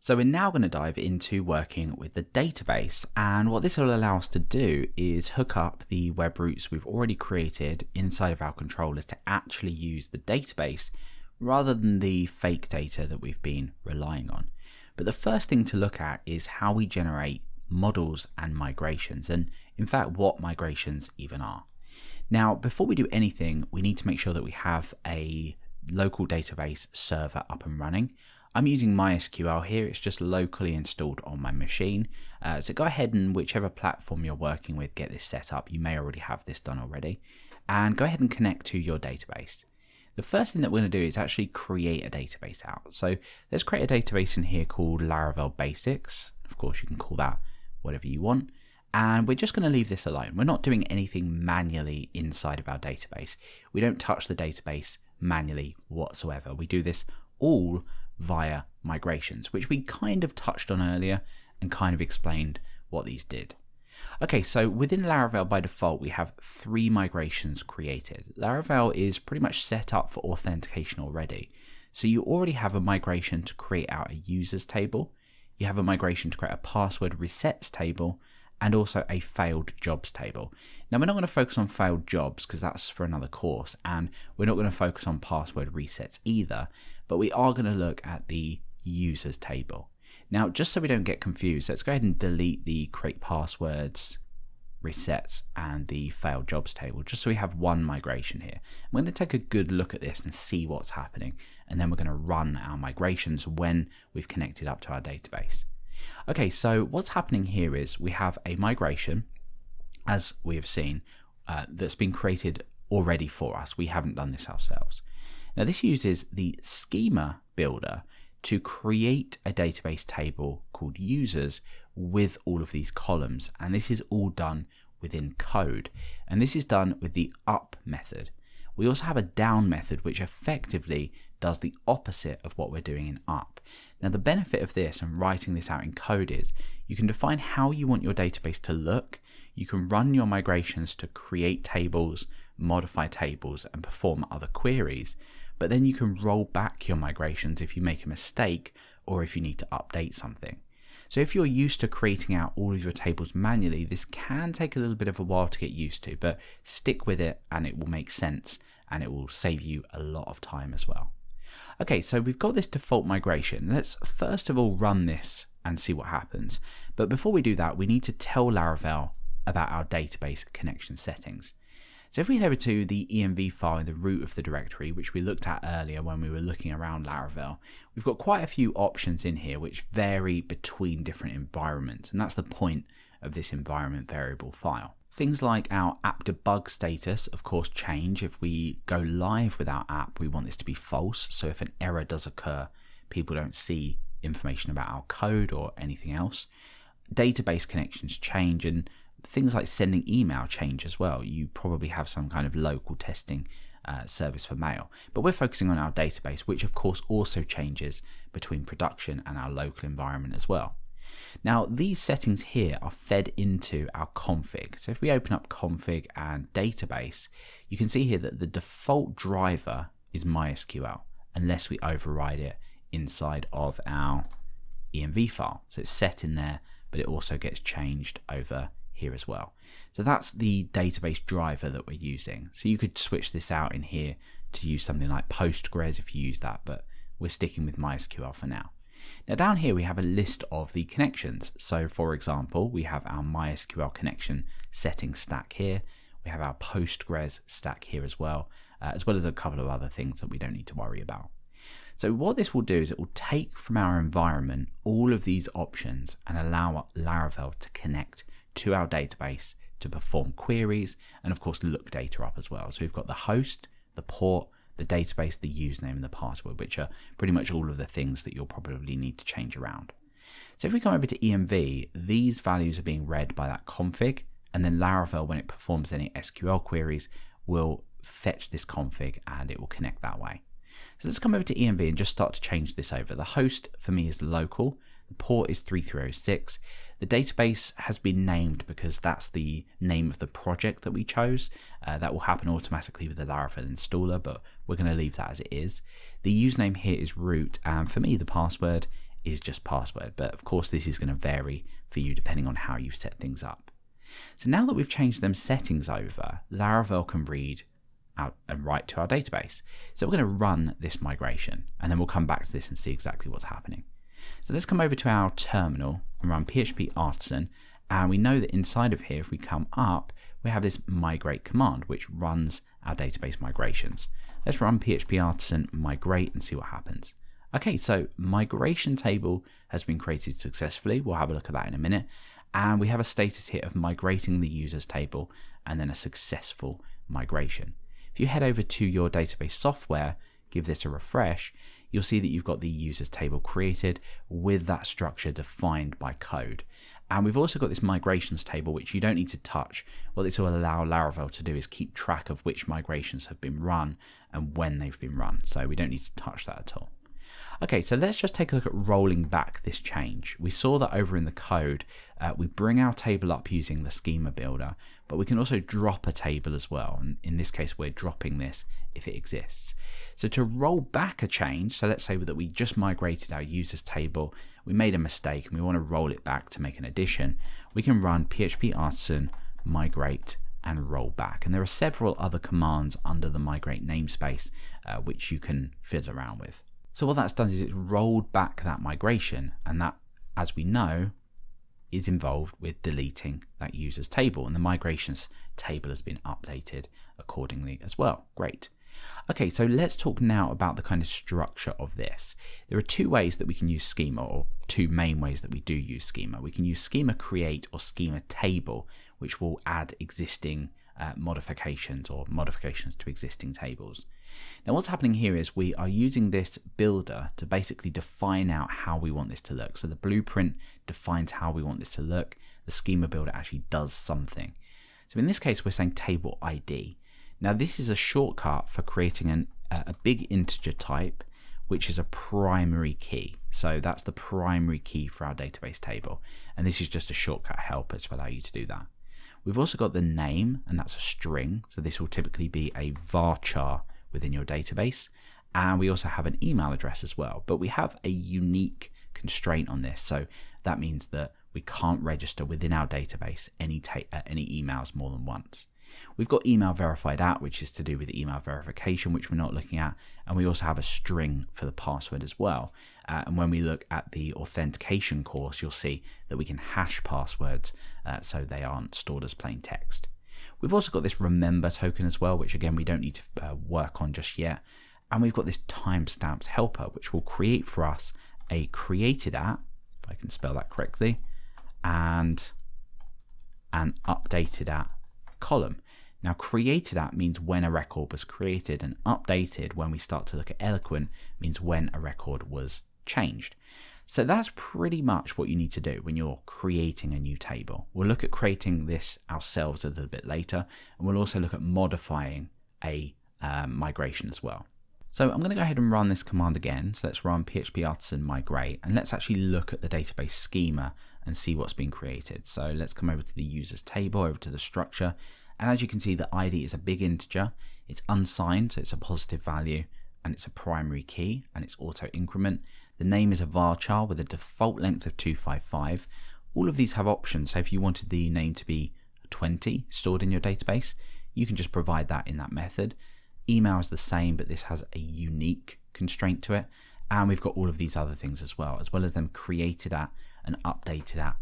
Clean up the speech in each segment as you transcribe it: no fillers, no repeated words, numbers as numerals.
So we're now going to dive into working with the database, and what this will allow us to do is hook up the web routes we've already created inside of our controllers to actually use the database rather than the fake data that we've been relying on. But the first thing to look at is how we generate models and migrations, and in fact what migrations even are. Now, before we do anything, we need to make sure that we have a local database server up and running. I'm using MySQL here, it's just locally installed on my machine. So go ahead and whichever platform you're working with, get this set up. You may already have this done already. And go ahead and connect to your database. The first thing that we're going to do is actually create a database out. So let's create a database in here called Laravel Basics. Of course, you can call that whatever you want. And we're just going to leave this alone. We're not doing anything manually inside of our database. We don't touch the database manually whatsoever. We do this all via migrations, which we kind of touched on earlier and kind of explained what these did. Okay, so within Laravel by default, we have 3 migrations created. Laravel is pretty much set up for authentication already. So you already have a migration to create out a users table. You have a migration to create a password resets table, and also a failed jobs table. Now, we're not going to focus on failed jobs because that's for another course, and we're not going to focus on password resets either, but we are going to look at the users table. Now, just so we don't get confused, let's go ahead and delete the create passwords, resets, and the failed jobs table, just so we have one migration here. I'm going to take a good look at this and see what's happening, and then we're going to run our migrations when we've connected up to our database. Okay, so what's happening here is we have a migration, as we have seen, that's been created already for us. We haven't done this ourselves. Now, this uses the schema builder to create a database table called users with all of these columns, and this is all done within code, and this is done with the up method. We also have a down method which effectively does the opposite of what we're doing in up. Now, the benefit of this and writing this out in code is you can define how you want your database to look. You can run your migrations to create tables, modify tables, and perform other queries. But then you can roll back your migrations if you make a mistake or if you need to update something. So if you're used to creating out all of your tables manually, this can take a little bit of a while to get used to, but stick with it and it will make sense and it will save you a lot of time as well. Okay, so we've got this default migration. Let's first of all run this and see what happens. But before we do that, we need to tell Laravel about our database connection settings. So if we head over to the env file in the root of the directory, which we looked at earlier when we were looking around Laravel, we've got quite a few options in here which vary between different environments, and that's the point of this environment variable file. Things like our app debug status, of course, change. If we go live with our app, we want this to be false. So if an error does occur, people don't see information about our code or anything else. Database connections change, and things like sending email change as well. You probably have some kind of local testing service for mail, but we're focusing on our database, which of course also changes between production and our local environment as well. Now, these settings here are fed into our config. So if we open up config and database, you can see here that the default driver is MySQL unless we override it inside of our env file. So it's set in there, but it also gets changed over here as well. So that's the database driver that we're using. So you could switch this out in here to use something like Postgres if you use that, but we're sticking with MySQL for now. Now down here we have a list of the connections. So for example, we have our MySQL connection settings stack here. We have our Postgres stack here as well as a couple of other things that we don't need to worry about. So what this will do is it will take from our environment all of these options and allow Laravel to connect to our database to perform queries and of course look data up as well. So we've got the host, the port, the database, the username, and the password, which are pretty much all of the things that you'll probably need to change around. So if we come over to env, these values are being read by that config, and then Laravel, when it performs any SQL queries, will fetch this config and it will connect that way. So let's come over to env and just start to change this over. The host for me is local, the port is 3306. The database has been named because that's the name of the project that we chose. That will happen automatically with the Laravel installer, but we're going to leave that as it is. The username here is root, and for me the password is just password. But of course, this is going to vary for you depending on how you've set things up. So now that we've changed them settings over, Laravel can read out and write to our database. So we're going to run this migration, and then we'll come back to this and see exactly what's happening. So let's come over to our terminal and run php artisan, and we know that inside of here, if we come up, we have this migrate command, which runs our database migrations. Let's run php artisan migrate and see what happens. Okay, so migration table has been created successfully. We'll have a look at that in a minute. And we have a status here of migrating the users table and then a successful migration. If you head over to your database software, give this a refresh, you'll see that you've got the users table created with that structure defined by code. And we've also got this migrations table, which you don't need to touch. What this will allow Laravel to do is keep track of which migrations have been run and when they've been run. So we don't need to touch that at all. Okay, so let's just take a look at rolling back this change. We saw that over in the code, we bring our table up using the schema builder, but we can also drop a table as well. And in this case, we're dropping this if it exists. So to roll back a change, so let's say that we just migrated our users table, we made a mistake and we want to roll it back to make an addition, we can run php artisan migrate and roll back. And there are several other commands under the migrate namespace which you can fiddle around with. So what that's done is it's rolled back that migration, and that, as we know, is involved with deleting that users table, and the migrations table has been updated accordingly as well. Great. Okay, so let's talk now about the kind of structure of this. There are two ways that we can use schema, or two main ways that we do use schema. We can use schema create or schema table, which will add existing modifications or modifications to existing tables. Now what's happening here is we are using this builder to basically define out how we want this to look. So the blueprint defines how we want this to look. The schema builder actually does something. So in this case, we're saying table ID. Now this is a shortcut for creating a big integer type, which is a primary key. So that's the primary key for our database table. And this is just a shortcut helper to allow you to do that. We've also got the name, and that's a string. So this will typically be a varchar within your database. And we also have an email address as well, but we have a unique constraint on this. So that means that we can't register within our database any emails more than once. We've got email verified at, which is to do with email verification, which we're not looking at. And we also have a string for the password as well. And when we look at the authentication course, you'll see that we can hash passwords so they aren't stored as plain text. We've also got this remember token as well, which again, we don't need to work on just yet. And we've got this timestamps helper, which will create for us a created at, if I can spell that correctly, and an updated at column. Now created at means when a record was created, and updated, when we start to look at Eloquent, means when a record was changed. So that's pretty much what you need to do when you're creating a new table. We'll look at creating this ourselves a little bit later, and we'll also look at modifying a migration as well. So I'm going to go ahead and run this command again. So let's run php artisan migrate, and let's actually look at the database schema and see what's been created. So let's come over to the users table, over to the structure. And as you can see, the ID is a big integer. It's unsigned, so it's a positive value, and it's a primary key, and it's auto increment. The name is a varchar with a default length of 255. All of these have options. So if you wanted the name to be 20 stored in your database, you can just provide that in that method. Email is the same, but this has a unique constraint to it. And we've got all of these other things as well as them created at and updated at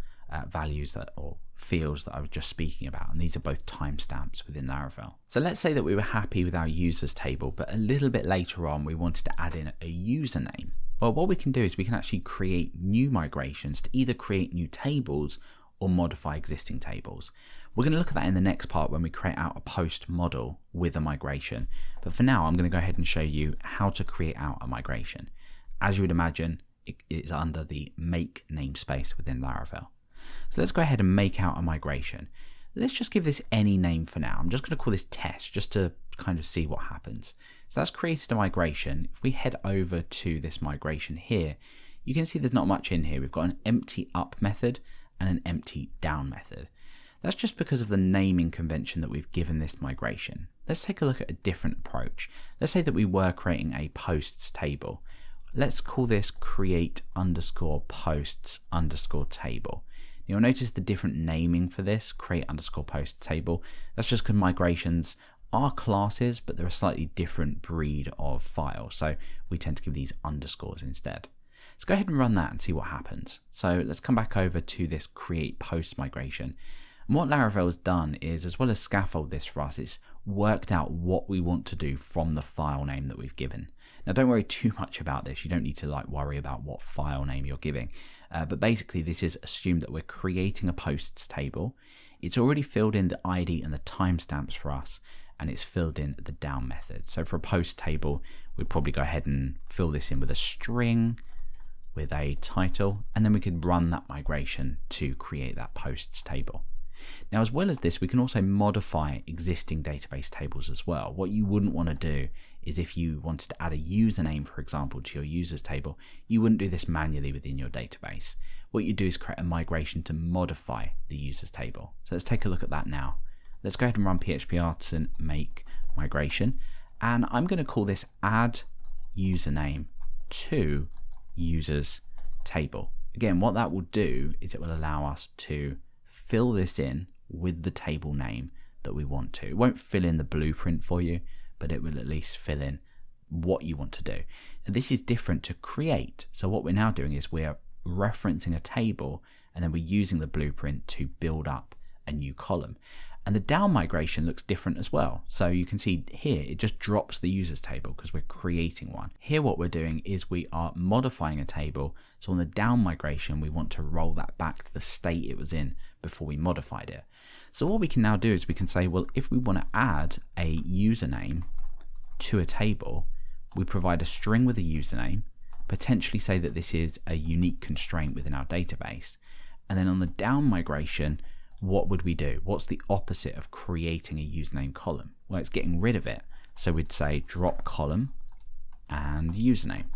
values that, or fields that I was just speaking about. And these are both timestamps within Laravel. So let's say that we were happy with our users table, but a little bit later on, we wanted to add in a username. Well, what we can do is we can actually create new migrations to either create new tables or modify existing tables. We're going to look at that in the next part when we create out a post model with a migration. But for now, I'm going to go ahead and show you how to create out a migration. As you would imagine, it is under the make namespace within Laravel. So let's go ahead and make out a migration. Let's just give this any name for now. I'm just going to call this test just to kind of see what happens. So that's created a migration. If we head over to this migration here, you can see there's not much in here. We've got an empty up method and an empty down method. That's just because of the naming convention that we've given this migration. Let's take a look at a different approach. Let's say that we were creating a posts table. let's call this create underscore posts underscore table. You'll notice the different naming for this, create underscore post table. That's just because migrations are classes, but they're a slightly different breed of file. So we tend to give these underscores instead. Let's go ahead and run that and see what happens. So let's come back over to this create post migration. And what Laravel has done is, as well as scaffold this for us, it's worked out what we want to do from the file name that we've given. Now don't worry too much about this. You don't need to worry about what file name you're giving. But basically this is assumed that we're creating a posts table. It's already filled in the ID and the timestamps for us, and it's filled in the down method. So for a post table, we'd probably go ahead and fill this in with a string, with a title, and then we could run that migration to create that posts table. Now, as well as this, we can also modify existing database tables as well. What you wouldn't want to do is, if you wanted to add a username, for example, to your users table, you wouldn't do this manually within your database. What you do is create a migration to modify the users table. So let's take a look at that now. Let's go ahead and run PHP artisan make migration, and I'm going to call this add username to users table. Again, what that will do is it will allow us to fill this in with the table name that we want to. It won't fill in the blueprint for you, but it will at least fill in what you want to do. And this is different to create. So what we're now doing is we're referencing a table, and then we're using the blueprint to build up a new column. And the down migration looks different as well. So you can see here, it just drops the users table because we're creating one. Here what we're doing is we are modifying a table. So on the down migration, we want to roll that back to the state it was in before we modified it. So what we can now do is we can say, well, if we want to add a username to a table, we provide a string with a username, potentially say that this is a unique constraint within our database. And then on the down migration, what would we do? What's the opposite of creating a username column? Well, it's getting rid of it. So we'd say drop column and username.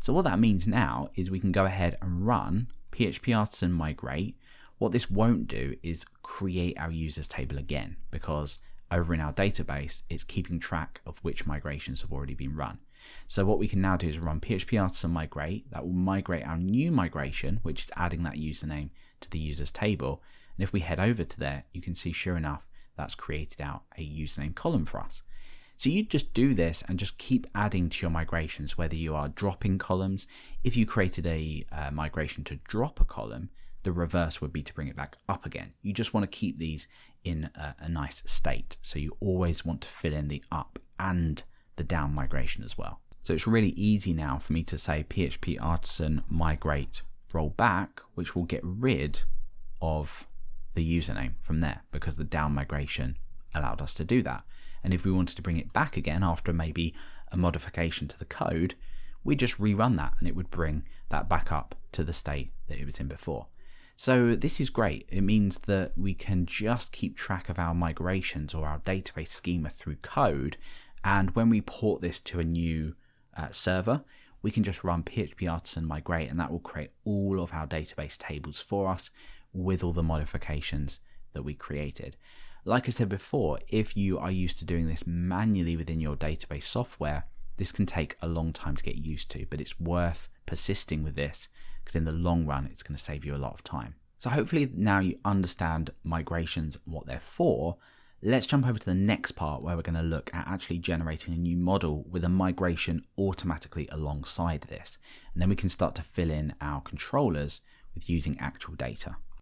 So what that means now is we can go ahead and run PHP artisan migrate. What this won't do is create our users table again, because over in our database, it's keeping track of which migrations have already been run. So what we can now do is run PHP artisan migrate. That will migrate our new migration, which is adding that username to the users table. And if we head over to there, you can see, sure enough, that's created out a username column for us. So you just do this and just keep adding to your migrations, whether you are dropping columns. If you created a migration to drop a column, the reverse would be to bring it back up again. You just want to keep these in a nice state. So you always want to fill in the up and the down migration as well. So it's really easy now for me to say PHP artisan migrate roll back, which will get rid of the username from there, because the down migration allowed us to do that. And if we wanted to bring it back again after maybe a modification to the code, we just rerun that and it would bring that back up to the state that it was in before. So this is great. It means that we can just keep track of our migrations or our database schema through code, and when we port this to a new server, we can just run PHP artisan migrate, and that will create all of our database tables for us with all the modifications that we created. Like I said before, if you are used to doing this manually within your database software, this can take a long time to get used to, but it's worth persisting with this, because in the long run, it's going to save you a lot of time. So hopefully now you understand migrations and what they're for. Let's jump over to the next part, where we're going to look at actually generating a new model with a migration automatically alongside this. And then we can start to fill in our controllers with using actual data.